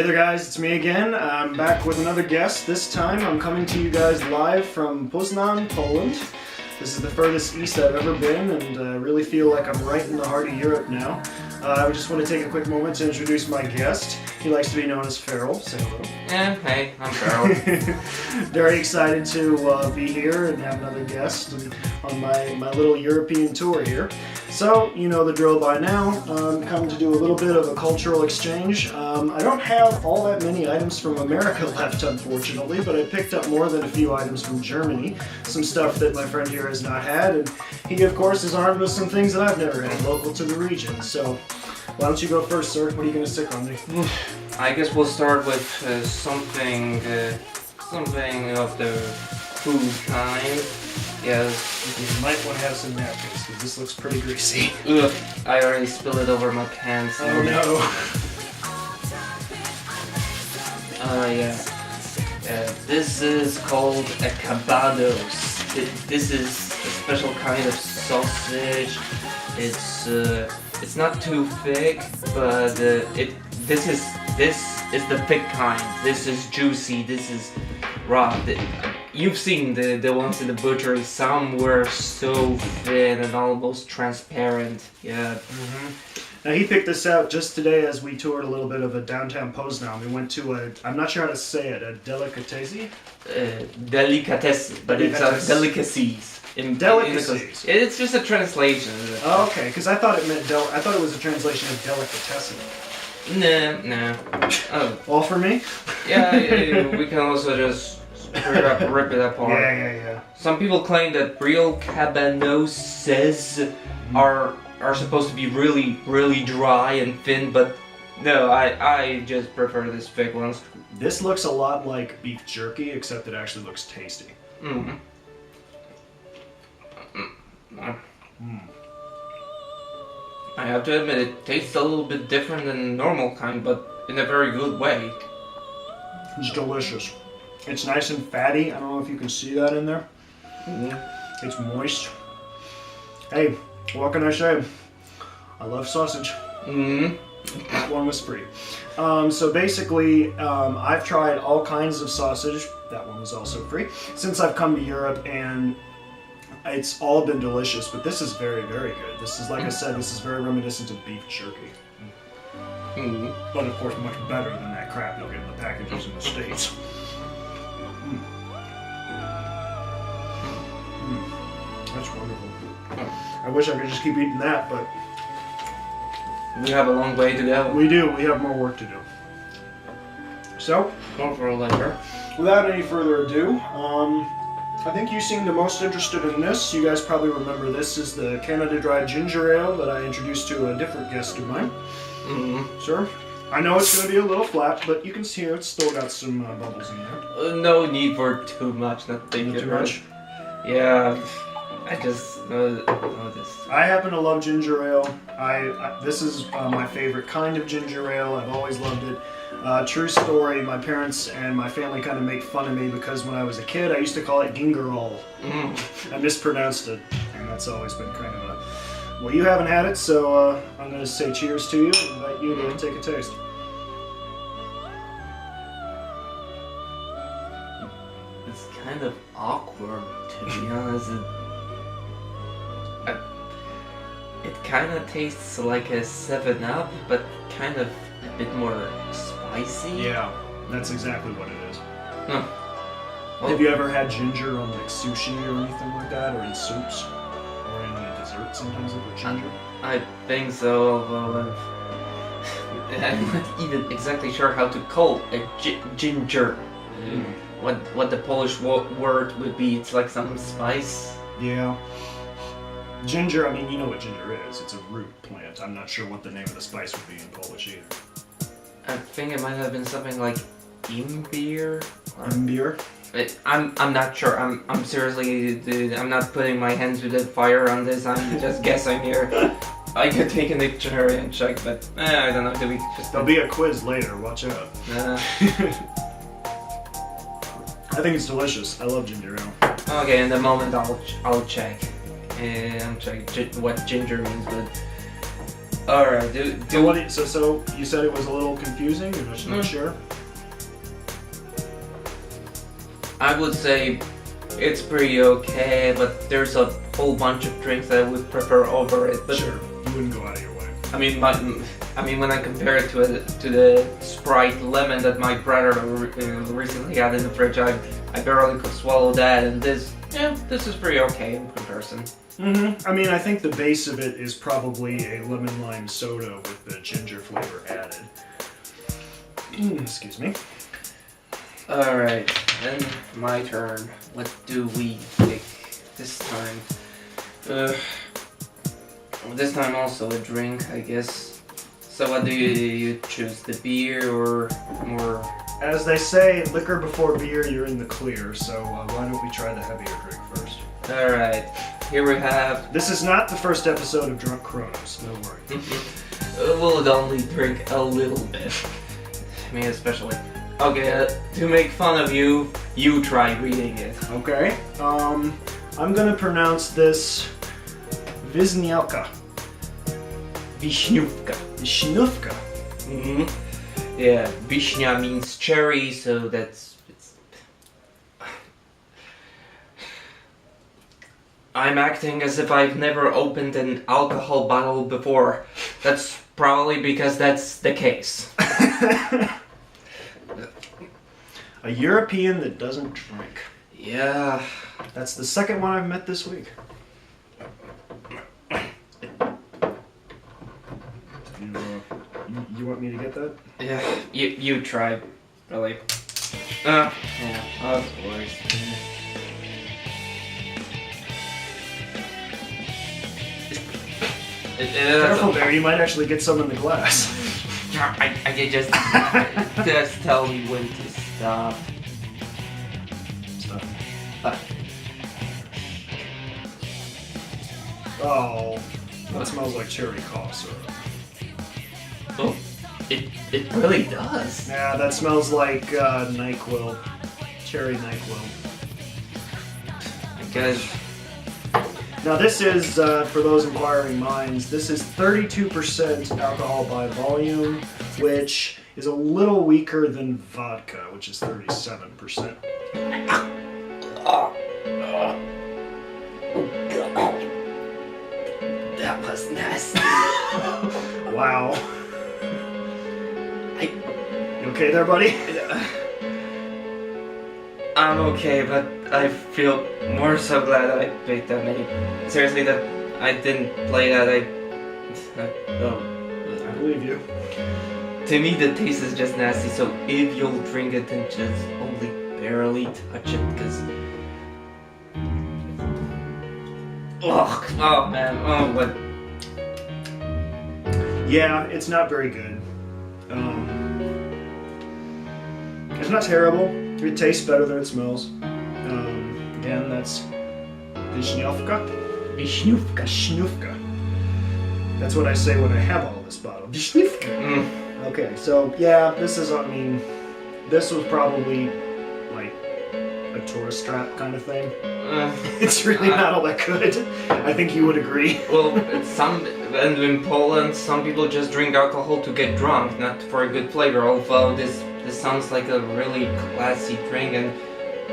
there guys, it's me again. I'm back with another guest. This time I'm coming to you guys live from Poznan, Poland. This is the furthest east I've ever been, and I really feel like I'm right in the heart of Europe now. I just want to take a quick moment to introduce my guest. He likes to be known as Farrell. Say hello. Hey, I'm Farrell. Very excited to be here and have another guest on my little European tour here. So, you know the drill by now. I'm coming to do a little bit of a cultural exchange. I don't have all that many items from America left, unfortunately, but I picked up more than a few items from Germany. Some stuff that my friend here has not had, and he, of course, is armed with some things that I've never had, local to the region. So, why don't you go first, sir? What are you going to stick on me? I guess we'll start with something of the food kind. Yes. You might want to have some napkins, because this looks pretty greasy. Ugh, I already spilled it over my pants. Oh no. Yeah. This is called a cabanos. This is a special kind of sausage. It's not too thick, but this is the thick kind. This is juicy. This is raw. You've seen the ones in the butchery. Some were so thin and almost transparent. Yeah. Mm-hmm. Now he picked this out just today as we toured a little bit of a downtown Poznan. We went to I'm not sure how to say it, a delicatessen? Delicatessen, but it's delicacies. Delicacies. It's just a translation. Oh, okay, because I thought it meant I thought it was a translation of delicatessen. No. Oh. All for me? Yeah, we can also just rip it apart. Yeah. Some people claim that real cabanoses are supposed to be really, really dry and thin, but no, I just prefer these thick ones. This looks a lot like beef jerky, except it actually looks tasty. Mm-hmm. I have to admit, it tastes a little bit different than normal kind, but in a very good way. It's delicious. It's nice and fatty. I don't know if you can see that in there. Mm-hmm. It's moist. Hey, what can I say? I love sausage. Mm-hmm. That one was free. So basically, I've tried all kinds of sausage. That one was also free. Since I've come to Europe, and it's all been delicious, but this is very, very good. This is, like I said, this is very reminiscent of beef jerky. Mm-hmm. But of course, much better than that crap you'll get in the packages in the States. That's wonderful. I wish I could just keep eating that, but we have a long way to go. we do. We have more work to do. So, Going for a later. without any further ado, I think you seem the most interested in this. You guys probably remember this is the Canada Dry Ginger Ale that I introduced to a different guest of mine. Mm-hmm. Sir, I know it's going to be a little flat, but you can see here it's still got some bubbles in there. No need for too much, not thinking Not too much? Yeah, I just know this. I happen to love ginger ale. This is my favorite kind of ginger ale. I've always loved it. True story, my parents and my family kind of make fun of me because when I was a kid, I used to call it gingerol. I mispronounced it, and that's always been kind of a... Well, you haven't had it, so I'm going to say cheers to you and invite you to take a taste. It's kind of awkward, to be honest. It kind of tastes like a 7-Up, but kind of a bit more spicy. Yeah, that's exactly what it is. Huh. Well, Have you ever had ginger on like sushi or anything like that, or in soups, or in a dessert sometimes with ginger? I think so. Well, I'm not even exactly sure how to call a ginger. What the Polish word would be. It's like some spice. Yeah. Ginger, I mean, you know what ginger is. It's a root plant. I'm not sure what the name of the spice would be in Polish either. I think it might have been something like imbir. Imbir? I'm not sure. I'm seriously, dude, I'm not putting my hands to the fire on this. I'm just guessing here. I could take a dictionary and check, but I don't know. Do we just? There'll be a quiz later. Watch out. I think it's delicious. I love ginger ale. Okay, in the moment I'll check. I'm checking what ginger means, but Alright, So you said it was a little confusing. You're just not sure. I would say it's pretty okay, but there's a whole bunch of drinks that I would prefer over it. But Sure, you wouldn't go out of your way. I mean, when I compare it to the Sprite lemon that my brother recently had in the fridge, I barely could swallow that, and this is pretty okay in comparison. I mean, I think the base of it is probably a lemon lime soda with the ginger flavor added. Excuse me. Alright, then my turn. What do we pick this time? This time also a drink, I guess. So what do you choose? The beer or more? As they say, liquor before beer, you're in the clear. So why don't we try the heavier drink first? Alright, here we have... This is not the first episode of Drunk Cronos, no worry. We'll only drink a little bit. Me especially. Okay, to make fun of you, you try reading it. Okay. I'm gonna pronounce this Wisniewka. Wisniewka. Wisniewka. Yeah, Wiśnia means cherry, so it's... I'm acting as if I've never opened an alcohol bottle before. That's probably because that's the case. A European that doesn't drink. Yeah. That's the second one I've met this week. You want me to get that? Yeah, you try, really. Yeah, of course. Careful there, you might actually get some in the glass. I just tell me when to stop. Stop. Oh, that smells like cherry cough syrup. Oh, it really does. Yeah, that smells like NyQuil. Cherry NyQuil. I guess. Now this is, for those inquiring minds, this is 32% alcohol by volume, which is a little weaker than vodka, which is 37%. Oh, God. That was nasty. Wow. You okay there, buddy? I'm okay, but I feel more so glad I picked that many. Seriously, that I didn't play that. I believe you. To me, the taste is just nasty. So if you'll drink it, then just only barely touch it, because. Oh man, oh what? Yeah, it's not very good. It's not terrible. It tastes better than it smells. Again, that's Wisniewka. Wisniewka. That's what I say when I have all this bottle. Wisniewka. Okay, so yeah, this is, this was probably like a tourist trap kind of thing. It's really not all that good. I think you would agree. Well, and in Poland, some people just drink alcohol to get drunk, not for a good flavor. Although this sounds like a really classy drink and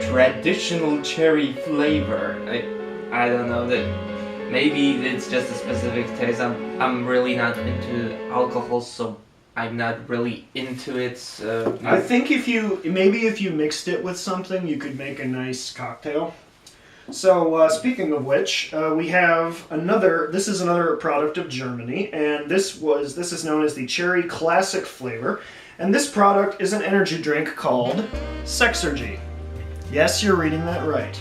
traditional cherry flavor. I don't know, that maybe it's just a specific taste. I'm really not into alcohol, so I'm not really into it. So I think if you mixed it with something, you could make a nice cocktail. So speaking of which, we have another. This is another product of Germany, and this is known as the Cherry Classic flavor. And this product is an energy drink called Sexergy. Yes, you're reading that right.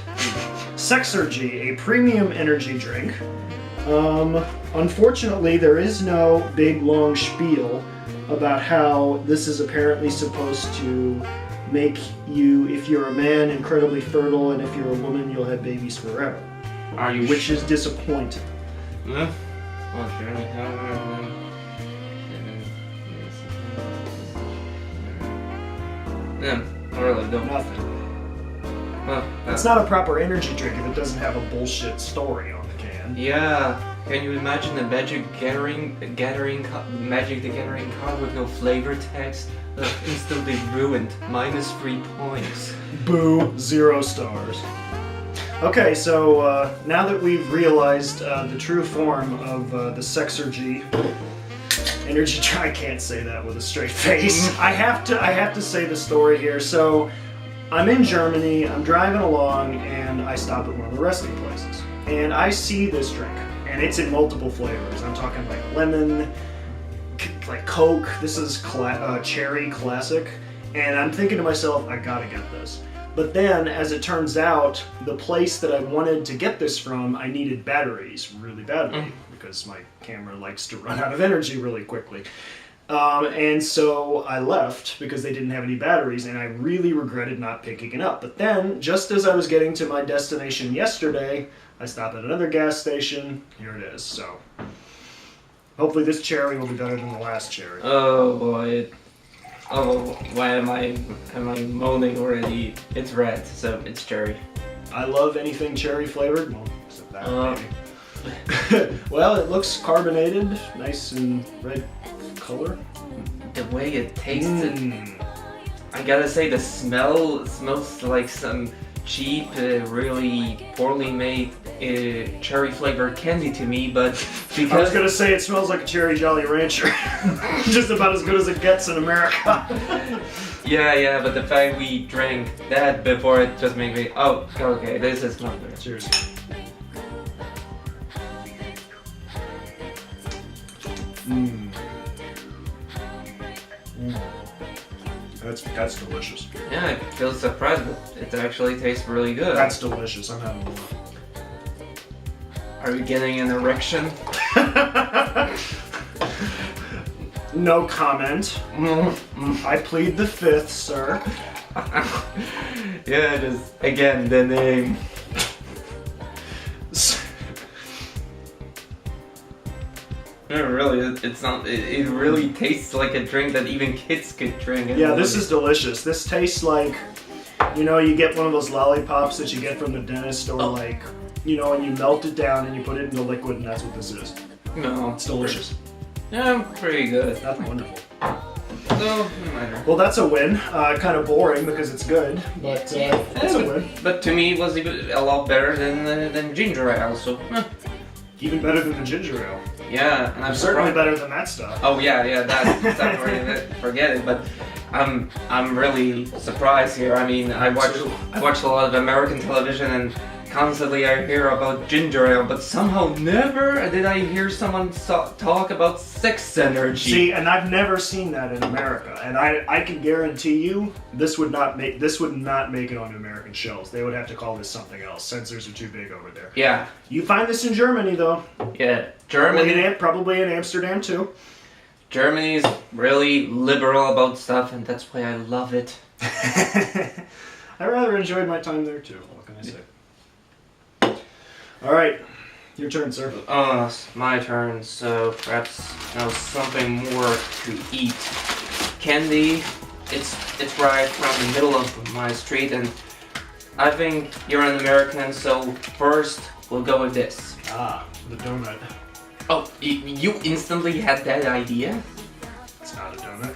Sexergy, a premium energy drink. Unfortunately, there is no big long spiel about how this is apparently supposed to make you, if you're a man, incredibly fertile, and if you're a woman, you'll have babies forever. Are you? Which is disappointing. Well, sure. Yeah, I really don't. Nothing. Well, It's not a proper energy drink if it doesn't have a bullshit story on the can. Yeah, Can you imagine a Magic the Gathering card with no flavor text? Instantly ruined. -3 points. Boo, 0 stars. Okay, so now that we've realized the true form of the Sexergy energy, I can't say that with a straight face. I have to say the story here. So I'm in Germany, I'm driving along, and I stop at one of the resting places. And I see this drink, and it's in multiple flavors. I'm talking like lemon, like Coke. This is cherry classic. And I'm thinking to myself, I gotta get this. But then, as it turns out, the place that I wanted to get this from, I needed batteries really badly because my camera likes to run out of energy really quickly. And so I left because they didn't have any batteries, and I really regretted not picking it up. But then, just as I was getting to my destination yesterday, I stopped at another gas station. Here it is. So hopefully this cherry will be better than the last cherry. Oh boy. Oh, why am I moaning already? It's red, so it's cherry. I love anything cherry flavored. Well, except that maybe. Well, it looks carbonated, nice and red color. The way it tasted, I gotta say the smell smells like some cheap, really poorly made cherry flavored candy to me, but because I was gonna say it smells like a cherry Jolly Rancher. Just about as good as it gets in America. yeah, but the fact we drank that before it just made me, oh, okay, this is not good. Cheers. That's delicious. Yeah, I feel surprised, but it actually tastes really good. That's delicious. I'm having more. Are you getting an erection? No comment. I plead the fifth, sir. Yeah, just again the name. Really, it's not. It really tastes like a drink that even kids could drink. Yeah, this is delicious. This tastes like, you know, you get one of those lollipops that you get from the dentist, or like, you know, and you melt it down and you put it into liquid, and that's what this is. No, It's delicious. Yeah, pretty good. That's wonderful. So, no matter. Well, that's a win. Kind of boring because it's good, but it's a win. But to me, it was even a lot better than ginger ale. So, Even better than the ginger ale. yeah, and I'm Certainly surprised. better than that stuff. Oh yeah, that's forget it. But I'm really surprised here. I mean, I watch a lot of American television, and constantly I hear about ginger ale, but somehow never did I hear someone talk about sex energy. See, and I've never seen that in America, and I can guarantee you this would not make it onto American shelves. They would have to call this something else. Censors are too big over there. Yeah, You find this in Germany though. yeah. Germany. Probably in Amsterdam too. Germany's really liberal about stuff, and that's why I love it. I rather enjoyed my time there too. What can I say? All right, your turn, sir. Oh, it's my turn. So perhaps now something more to eat. Candy. It's right from the middle of my street, and I think you're an American, so first we'll go with this. Ah, the donut. Oh, you instantly had that idea? It's not a donut.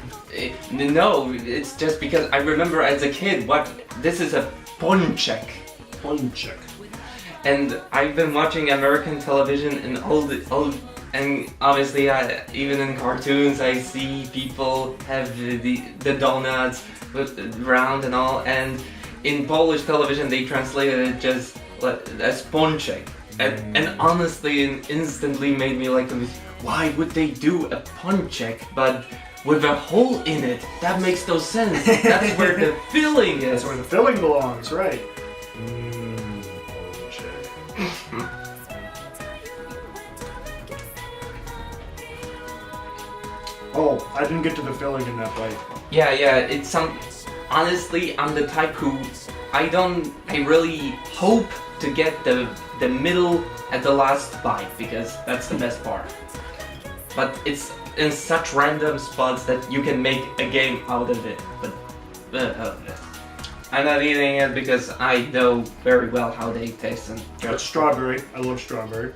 No, it's just because I remember as a kid this is a ponchek. Ponchek. And I've been watching American television and and obviously even in cartoons I see people have the donuts with round and all, and in Polish television they translated it just as ponchek. And honestly, it instantly made me like, why would they do a ponchek but with a hole in it? That makes no sense. That's where the filling is. That's where the filling belongs, right? Oh, I didn't get to the filling in that bite. Yeah, it's honestly, I'm the type who I really hope to get the middle at the last bite, because that's the best part. But it's in such random spots that you can make a game out of it. But I'm not eating it because I know very well how they taste, and That's strawberry. I love strawberry.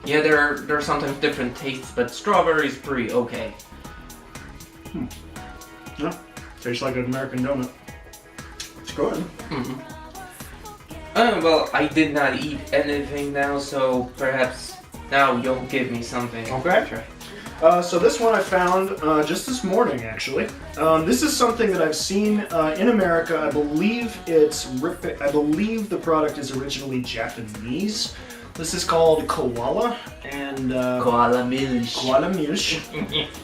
Yeah, there are sometimes different tastes, but strawberry is pretty okay. Yeah, tastes like an American donut. It's good. Mm-hmm. Well, I did not eat anything now, so perhaps now you'll give me something. Okay. So this one I found just this morning, actually. This is something that I've seen in America. I believe the product is originally Japanese. This is called koala and Koala milk. koala milk.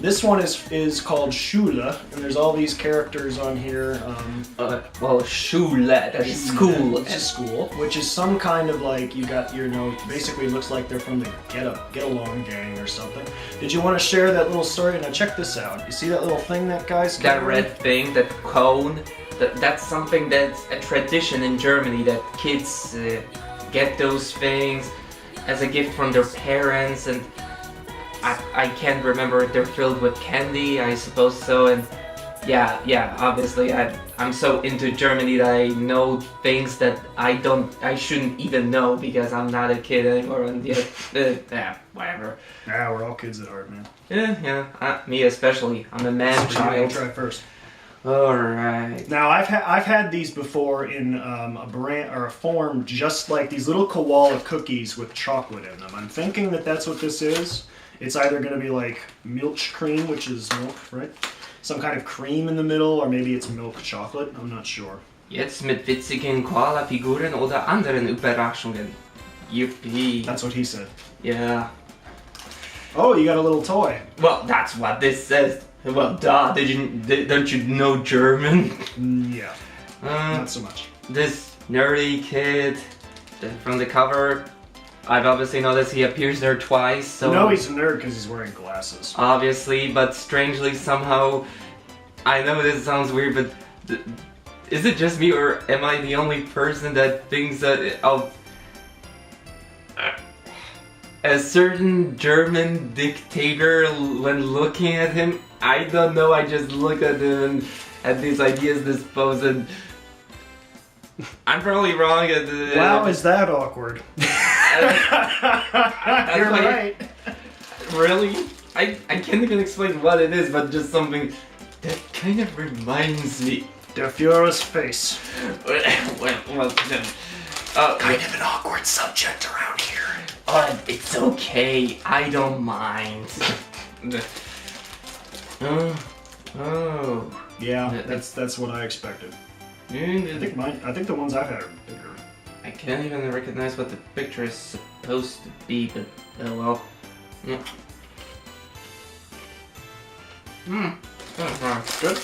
This one is called shula, and there's all these characters on here. Well, Schule, that is school. It's a school, which is some kind of like you got your basically looks like they're from the Get Along gang or something. Did you want to share that little story? Now check this out. You see that little thing that guy's That carrying? red thing, that cone, that's something that's a tradition in Germany that kids get those things as a gift from their parents, and I can't remember if they're filled with candy, I suppose so, and yeah, obviously I'm so into Germany that I know things that I shouldn't even know because I'm not a kid anymore, and whatever. Yeah, we're all kids at heart, man. Yeah, me especially. I'm a man So you child. try first. Alright. Now I've had these before in a brand or a form just like these little koala cookies with chocolate in them. I'm thinking that that's what this is. It's either going to be like milk cream, which is milk, right? Some kind of cream in the middle, or maybe it's milk chocolate. I'm not sure. Jetzt mit witzigen Koala-Figuren oder anderen Überraschungen. Yippee. That's what he said. Yeah. Oh, you got a little toy. Well, that's what this says. Well, duh. Don't you know German? Yeah, Uh, not so much. this nerdy kid from the cover. I've obviously noticed he appears there twice. So You know he's a nerd because he's wearing glasses. obviously, but strangely somehow, I know this sounds weird, but is it just me or am I the only person that thinks that a certain German dictator, when looking at him, I don't know, I just look at him and at these ideas disposed, and I'm probably wrong. Wow, is that awkward? You're like- right. Really? I can't even explain what it is, but just something that kind of reminds me. Der Führer's face. well, Kind of an awkward subject around here. it's okay. I don't mind. Oh. Yeah, that's what I expected. I think the ones I've had are bigger. I can't even recognize what the picture is supposed to be, but oh well. Good.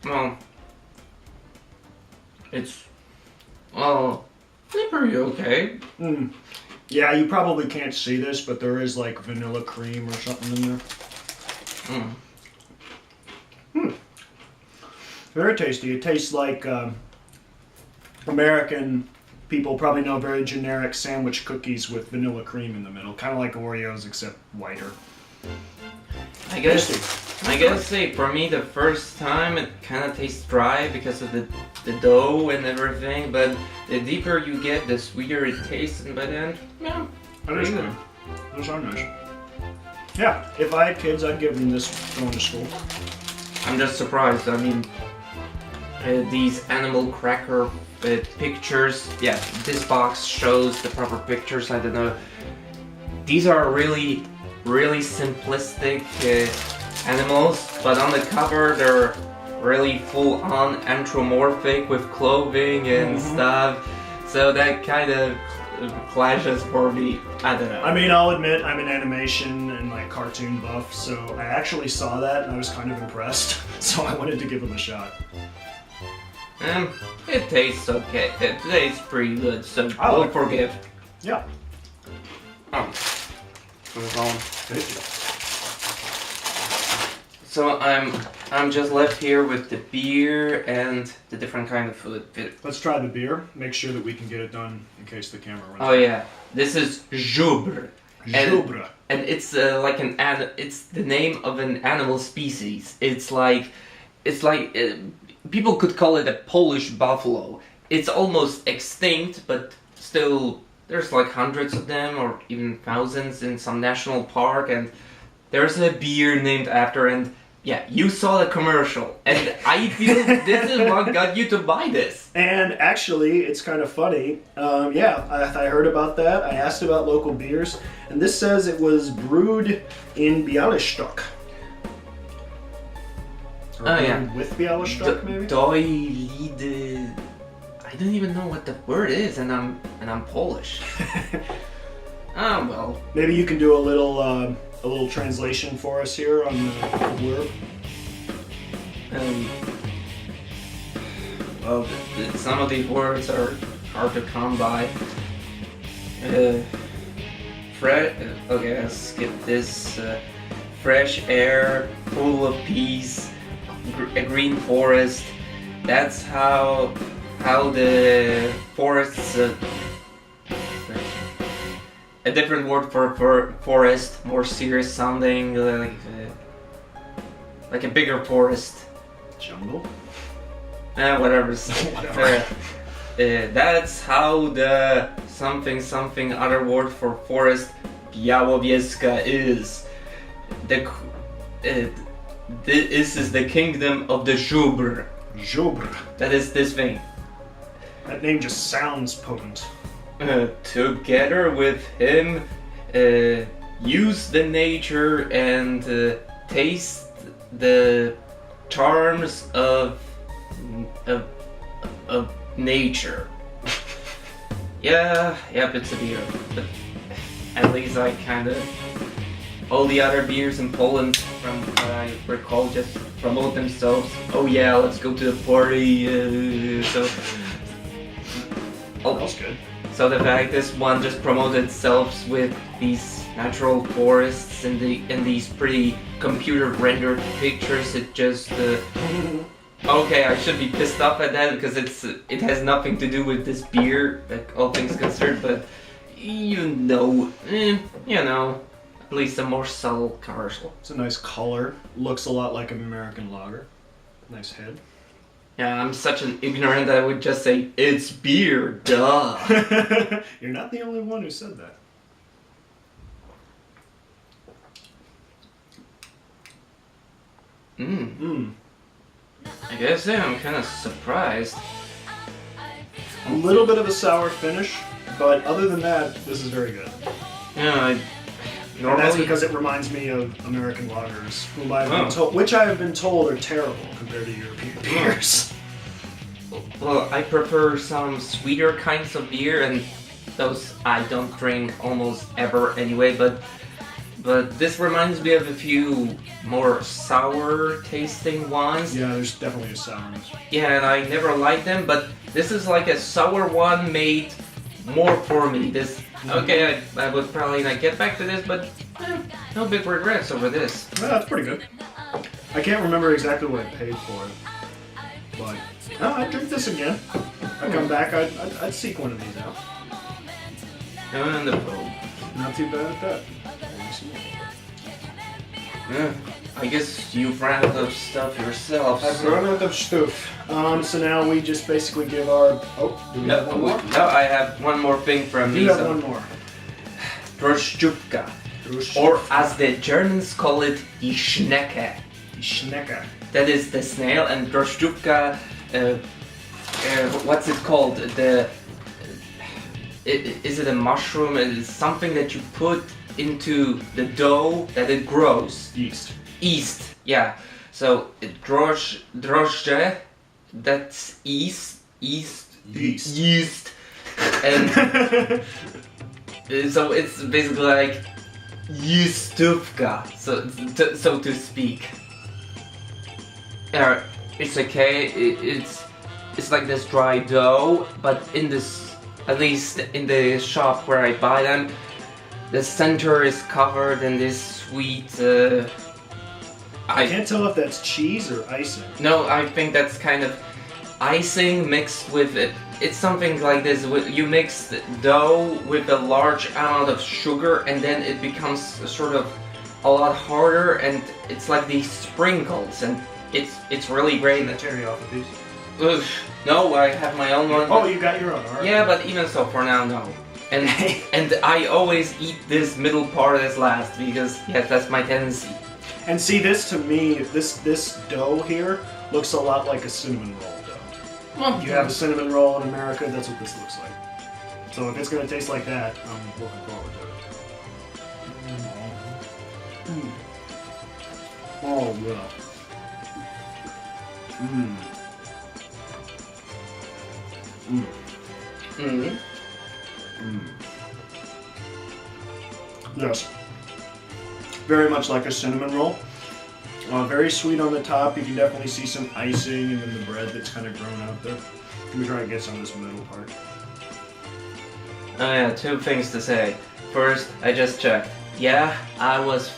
Well, it's pretty okay. Yeah, you probably can't see this, but there is like vanilla cream or something in there. Very tasty. It tastes like American people probably know very generic sandwich cookies with vanilla cream in the middle, kind of like Oreos except whiter. I guess say for me the first time it kind of tastes dry because of the dough and everything, but the deeper you get, the sweeter it tastes, and by the end, yeah, That is good. Those are nice. Yeah, if I had kids, I'd give them this going to school. I'm just surprised. I mean, these animal cracker pictures. Yeah, this box shows the proper pictures. I don't know. These are really simplistic animals, but on the cover they're really full-on anthropomorphic with clothing and stuff. So that kind of clashes for me. I don't know. I mean, I'll admit I'm an animation and like cartoon buff, so I actually saw that and I was kind of impressed. So I wanted to give them a shot. It tastes okay. It tastes pretty good, so I we'll like it. forgive. Yeah. Tasty. So I'm just left here with the beer and the different kind of food. Let's try the beer. Make sure that we can get it done in case the camera runs. Oh yeah, this is Jubre. Jubre. And it's like it's the name of an animal species. It's like people could call it a Polish buffalo. It's almost extinct, but still there's like hundreds of them or even thousands in some national park, and there's a beer named after. And yeah, you saw the commercial, and I feel this is what got you to buy this. And actually, it's kind of funny. I heard about that. I asked about local beers, and this says it was brewed in Bialystok. Oh yeah, with Bialystok maybe. Doilide. I don't even know what the word is, and I'm Polish. Ah well. Maybe you can do a little translation for us here on the blurb. Well, some of these words are hard to come by. Okay, I'll skip this. Fresh air, full of peace, a green forest. That's how the forests. A different word for forest, more serious sounding, like a bigger forest. Jungle? Whatever. Whatever. That's how the something other word for forest, Białowieska, is. This is the kingdom of the Żubr. Żubr. That is this thing. That name just sounds potent. Together with him, use the nature and taste the charms of nature. Yep, it's a beer, but at least I kind of. All the other beers in Poland, from what I recall, just promote themselves. Oh yeah, let's go to the party. That's good. So the fact this one just promoted itself with these natural forests and these pretty computer rendered pictures, it just okay, I should be pissed off at that because it has nothing to do with this beer, like all things considered, but you know, at least a more subtle commercial. It's a nice color. Looks a lot like an American lager. Nice head. Yeah, I'm such an ignorant that I would just say, it's beer, duh. You're not the only one who said that. I guess I'm kind of surprised. A little bit of a sour finish, but other than that, this is very good. Yeah, And that's because it reminds me of American lagers, which I have been told are terrible compared to European beers. Well, I prefer some sweeter kinds of beer, and those I don't drink almost ever anyway, but this reminds me of a few more sour tasting ones. Yeah, there's definitely a sourness. Yeah, and I never liked them, but this is like a sour one made more for me. Okay, I would probably not get back to this, but no big regrets over this. Yeah, that's pretty good. I can't remember exactly what I paid for it, but I'd drink this again. I'd come back, I'd seek one of these out. And the probe. Not too bad at that. Yeah, I guess you've ran out of stuff yourself. I've run out of stuff. So now we just basically give our... Oh, do we have one more? No, I have one more thing from me. You have one more. Drożdżówka. Or as the Germans call it, die Schnecke. Schnecke. That is the snail, and Drożdżówka, what's it called? Is it a mushroom? It's something that you put into the dough that it grows. Yeast, yeah. So drożdże, that's yeast. And so it's basically like yeastówka, so to speak. It's okay. It's like this dry dough, but at least in the shop where I buy them, the center is covered in this sweet. I can't tell if that's cheese or icing. No, I think that's kind of icing mixed with it. It's something like this. You mix the dough with a large amount of sugar, and then it becomes sort of a lot harder, and it's like these sprinkles, and it's really great. Can I tear you off a piece? Oof. No, I have my own one. Oh, you got your own, alright. Yeah, but even so, for now, no. and and I always eat this middle part as last because yes, that's my tendency. And see, this to me, this dough here looks a lot like a cinnamon roll dough. Well, You have a cinnamon roll in America, that's what this looks like. So if it's gonna taste like that, I'm looking forward to it. Oh yeah. Yes. Very much like a cinnamon roll. Very sweet on the top. You can definitely see some icing and then the bread that's kind of grown out there. Let me try to get some of this middle part. Oh yeah, two things to say. First, I just checked. Yeah, I was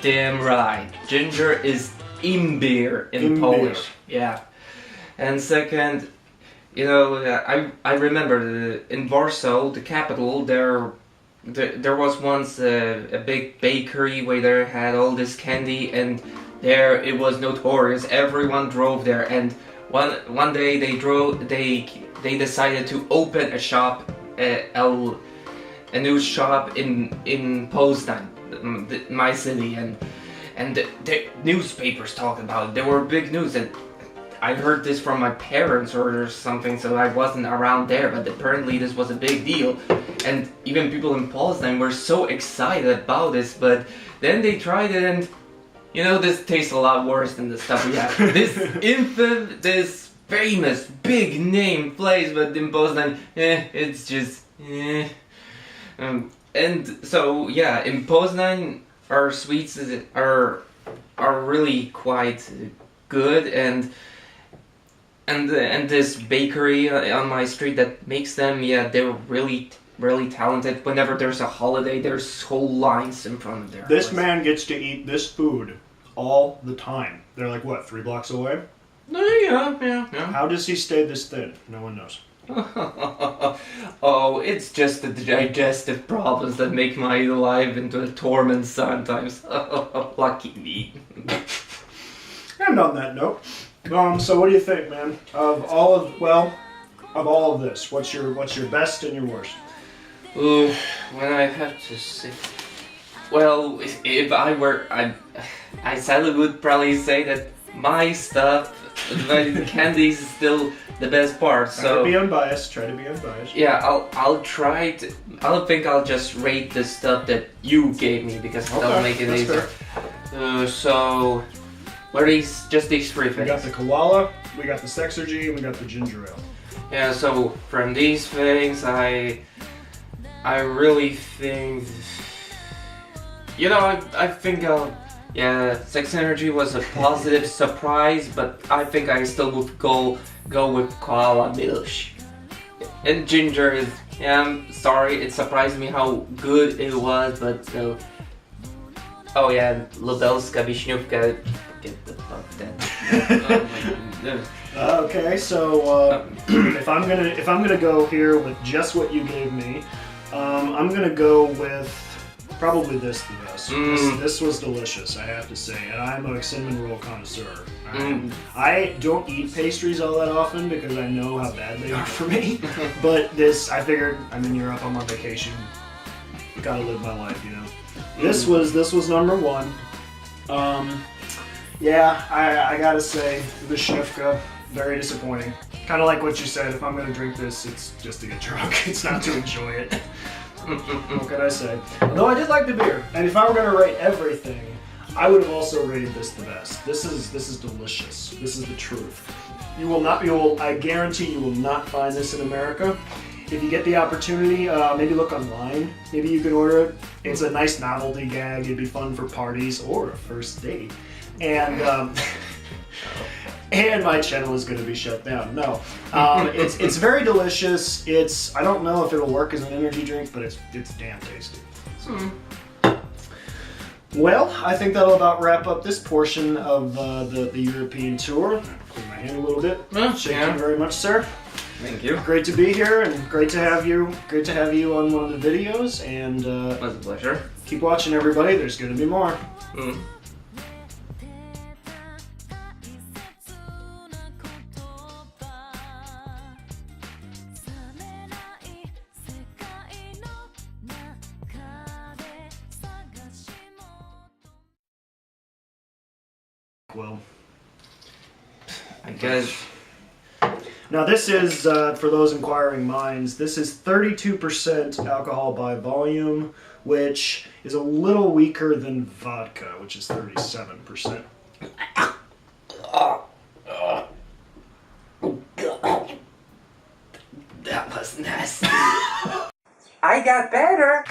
damn right. Ginger is imbir in Imbir. Polish. Yeah. And second, you know, I remember in Warsaw, the capital, there was once a big bakery where they had all this candy, and there it was notorious. Everyone drove there, and one day they decided to open a shop, a new shop in Poznań, my city, and the newspapers talked about it. There were big news, and I heard this from my parents or something, so I wasn't around there, but apparently this was a big deal. And even people in Poznań were so excited about this, but then they tried it and, you know, this tastes a lot worse than the stuff we have. This famous, big name place, but in Poznań, it's just, and so, yeah, in Poznań, our sweets are really quite good, and this bakery on my street that makes them, yeah, they're really talented. Whenever there's a holiday, there's whole lines in front of their This house. man gets to eat this food all the time. They're like, what, 3 blocks away? Yeah. How does he stay this thin? No one knows. Oh, it's just the digestive problems that make my life into a torment sometimes. Lucky me. And on that note, so what do you think, man? Of all of this, what's your best and your worst? Ooh, when I have to say, well, if I were, I sadly would probably say that my stuff, the candies, is still the best part. Try So to be unbiased. yeah, I'll try to. I'll just rate the stuff that you gave me because that'll make it that's easier. fair. So, what are these? Just these three We things. got the koala, we got the Sexergy, and we got the ginger ale. Yeah, so from these things, I really think, you know, I think Sex Energy was a positive surprise, but I think I still would go with Koala Milch. And Ginger is, yeah, I'm sorry, it surprised me how good it was, but so, oh yeah, Lubelska Wiśniówka, get the fuck that. Okay, so if I'm gonna go here with just what you gave me, I'm gonna go with probably this the best. This was delicious, I have to say, and I'm a cinnamon roll connoisseur. I don't eat pastries all that often because I know how bad they are for me. But this, I figured, I'm in Europe, I'm on vacation, gotta live my life, you know. This was number one. Yeah, I gotta say, Wiśniówka, very disappointing. Kind of like what you said, if I'm gonna drink this, it's just to get drunk. It's not to enjoy it. What can I say? Though I did like the beer, and if I were gonna rate everything, I would have also rated this the best. This is delicious. This is the truth. I guarantee you will not find this in America. If you get the opportunity, maybe look online. Maybe you can order it. It's a nice novelty gag. It'd be fun for parties or a first date. And and my channel is going to be shut down. No, it's very delicious. I don't know if it'll work as an energy drink, but it's damn tasty. Well, I think that'll about wrap up this portion of the European tour. Clean my hand a little bit. Thank you very much, sir. Thank you. Great to be here, and great to have you. Great to have you on one of the videos, and It was a pleasure. keep watching, everybody. There's going to be more. Will. I guess. Now this is, for those inquiring minds, this is 32% alcohol by volume, which is a little weaker than vodka, which is 37%. That was nasty. I got better.